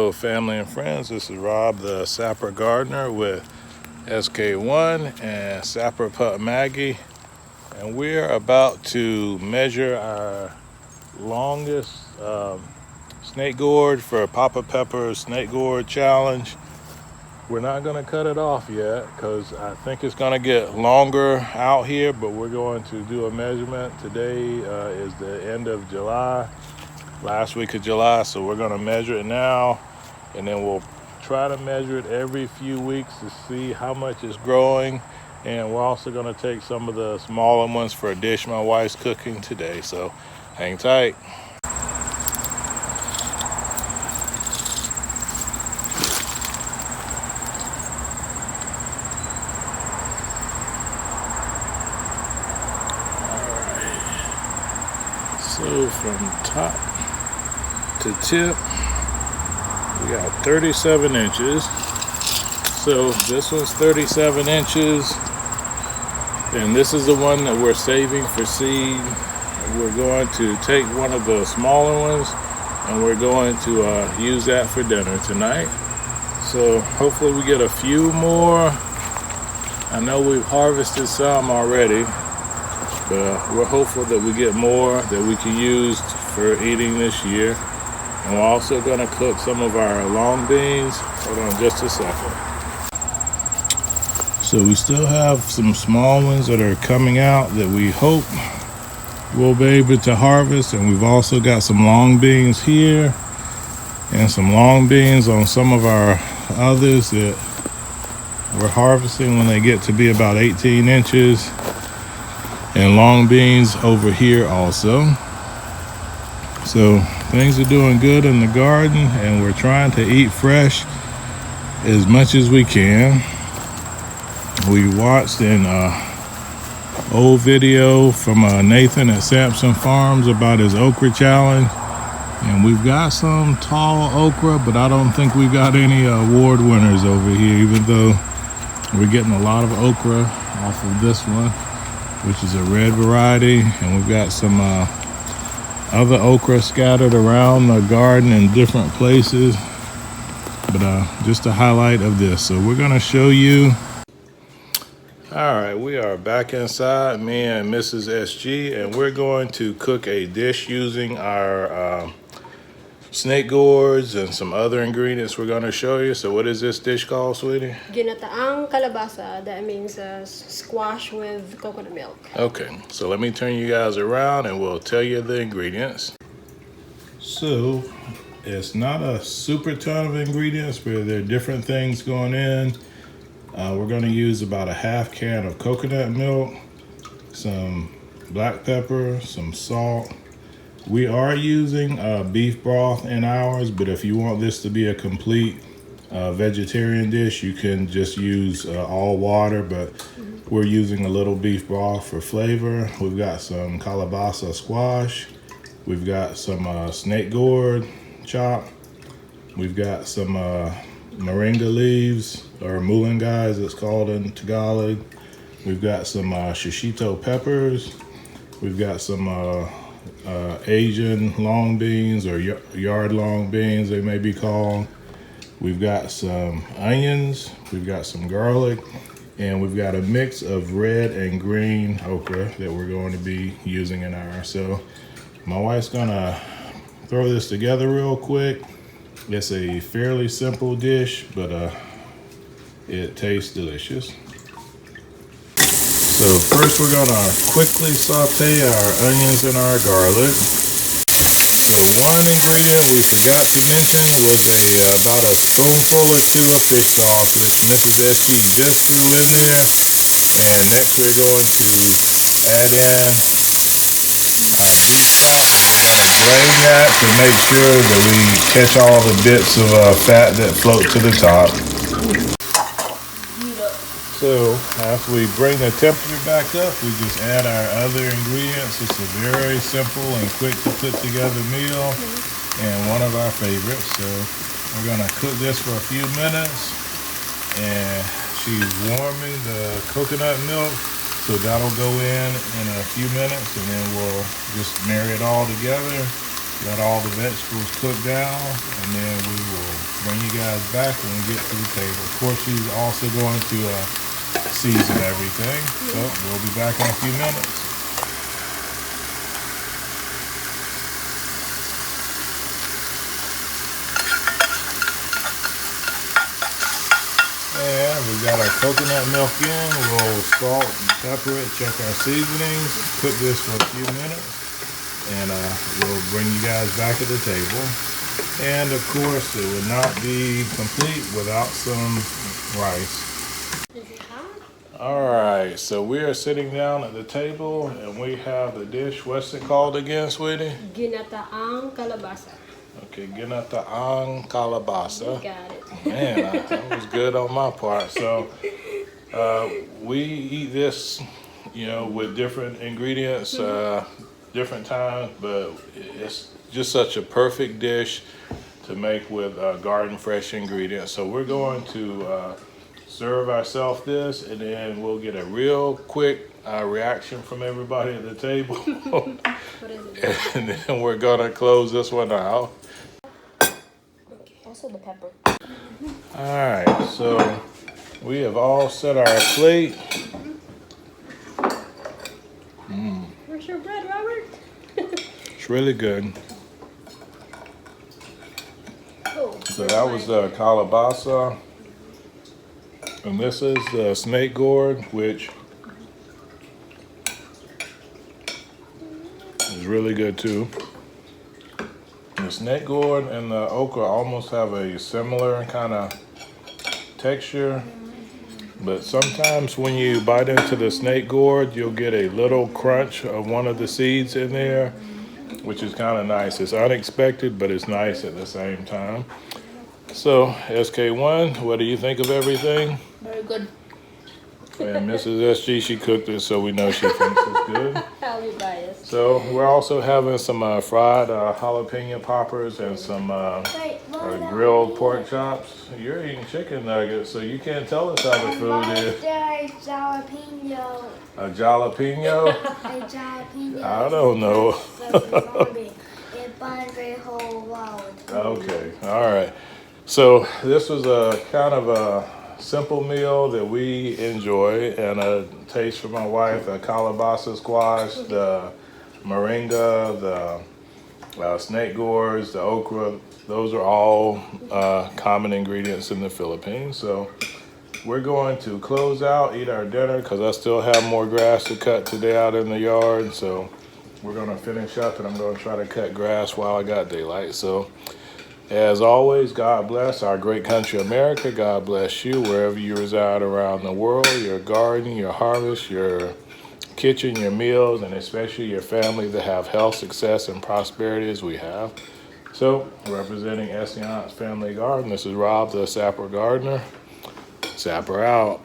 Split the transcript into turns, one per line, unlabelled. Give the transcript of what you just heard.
Hello family and friends, this is Rob the Sapper Gardener with SK1 and Sapper Pup Maggie, and we're about to measure our longest snake gourd for Papa Pepper's snake gourd challenge. We're not going to cut it off yet because I think it's going to get longer out here, but we're going to do a measurement. Today is the end of July, last week of July, so we're going to measure it now, and then we'll try to measure it every few weeks to see how much it's growing. And we're also going to take some of the smaller ones for a dish my wife's cooking today, so hang tight. So from top to tip, we got 37 inches. So this one's 37 inches. And this is the one that we're saving for seed. We're going to take one of the smaller ones and we're going to use that for dinner tonight. So hopefully we get a few more. I know we've harvested some already, but we're hopeful that we get more that we can use for eating this year. And we're also going to cook some of our long beans. Hold on just a second. So we still have some small ones that are coming out that we hope we'll be able to harvest. And we've also got some long beans here and some long beans on some of our others that we're harvesting when they get to be about 18 inches. And long beans over here also. So things are doing good in the garden, and we're trying to eat fresh as much as we can. We watched an old video from Nathan at Sampson Farms about his okra challenge, and we've got some tall okra, but I don't think we've got any award winners over here, even though we're getting a lot of okra off of this one, which is a red variety, and we've got some other okra scattered around the garden in different places, but just a highlight of this. So we're gonna show you. All right, we are back inside, me and Mrs. SG, and we're going to cook a dish using our snake gourds and some other ingredients we're going to show you. So what is this dish called, sweetie?
Ginataang Kalabasa. That means squash with coconut milk.
Okay, so let me turn you guys around and we'll tell you the ingredients. So it's not a super ton of ingredients, but there are different things going in. We're going to use about a half can of coconut milk, some black pepper, some salt. We are using beef broth in ours, but if you want this to be a complete vegetarian dish, you can just use all water, but we're using a little beef broth for flavor. We've got some kalabasa squash. We've got some snake gourd chopped. We've got some Moringa leaves, or Moringa as it's called in Tagalog. We've got some shishito peppers. We've got some Asian long beans, or yard long beans they may be called. We've got some onions, we've got some garlic, and we've got a mix of red and green okra that we're going to be using in ours. So my wife's gonna throw this together real quick. It's a fairly simple dish, but it tastes delicious. So first we're gonna quickly saute our onions and our garlic. So one ingredient we forgot to mention was about a spoonful or two of fish sauce, which Mrs. SG just threw in there. And next we're going to add in our beef stock, and we're gonna drain that to make sure that we catch all the bits of fat that float to the top. So after we bring the temperature back up, we just add our other ingredients. It's a very simple and quick to put together meal, and one of our favorites. So we're gonna cook this for a few minutes, and she's warming the coconut milk, so that'll go in a few minutes, and then we'll just marry it all together, let all the vegetables cook down, and then we will bring you guys back when we get to the table. Of course, she's also going to season everything. So we'll be back in a few minutes. And we got our coconut milk in. We'll salt and pepper it, check our seasonings, cook this for a few minutes, and we'll bring you guys back at the table. And of course, it would not be complete without some rice.
Is it hot?
All right, so we are sitting down at the table, and we have the dish. What's it called again, sweetie?
Ginataang Kalabasa.
Okay, Ginataang Kalabasa.
Got it.
Man, that was good on my part. So we eat this, you know, with different ingredients, different times, but it's just such a perfect dish to make with garden fresh ingredients. So we're going to serve ourselves this, and then we'll get a real quick reaction from everybody at the table.
What is it?
And then we're gonna close this one out.
Also the pepper.
All right, so we have all set our plate.
Where's your bread, Robert?
It's really good.
Oh,
So that was kalabasa, and this is the snake gourd, which is really good too. The snake gourd and the okra almost have a similar kind of texture, but sometimes when you bite into the snake gourd, you'll get a little crunch of one of the seeds in there, which is kind of nice. It's unexpected, but it's nice at the same time. So, SK1, what do you think of everything?
very good.
And Mrs. SG, she cooked it, so we know she thinks it's good.
I'll be biased.
So we're also having some fried jalapeno poppers and some grilled pork chops. You're eating chicken nuggets, so you can't tell us how the food is.
Jalapeno.
A jalapeno?
A jalapeno.
I don't know.
It binds the whole world.
Okay, all right. So this was a kind of a simple meal that we enjoy, and a taste for my wife: the kalabasa squash, the moringa, the snake gourds, the okra. Those are all common ingredients in the Philippines. So we're going to close out, eat our dinner, because I still have more grass to cut today out in the yard. So we're going to finish up, and I'm going to try to cut grass while I got daylight. So as always, God bless our great country, America. God bless you wherever you reside around the world, your garden, your harvest, your kitchen, your meals, and especially your family that have health, success, and prosperity as we have. So, representing Essayons Family Garden, this is Rob, the Sapper Gardener. Sapper out.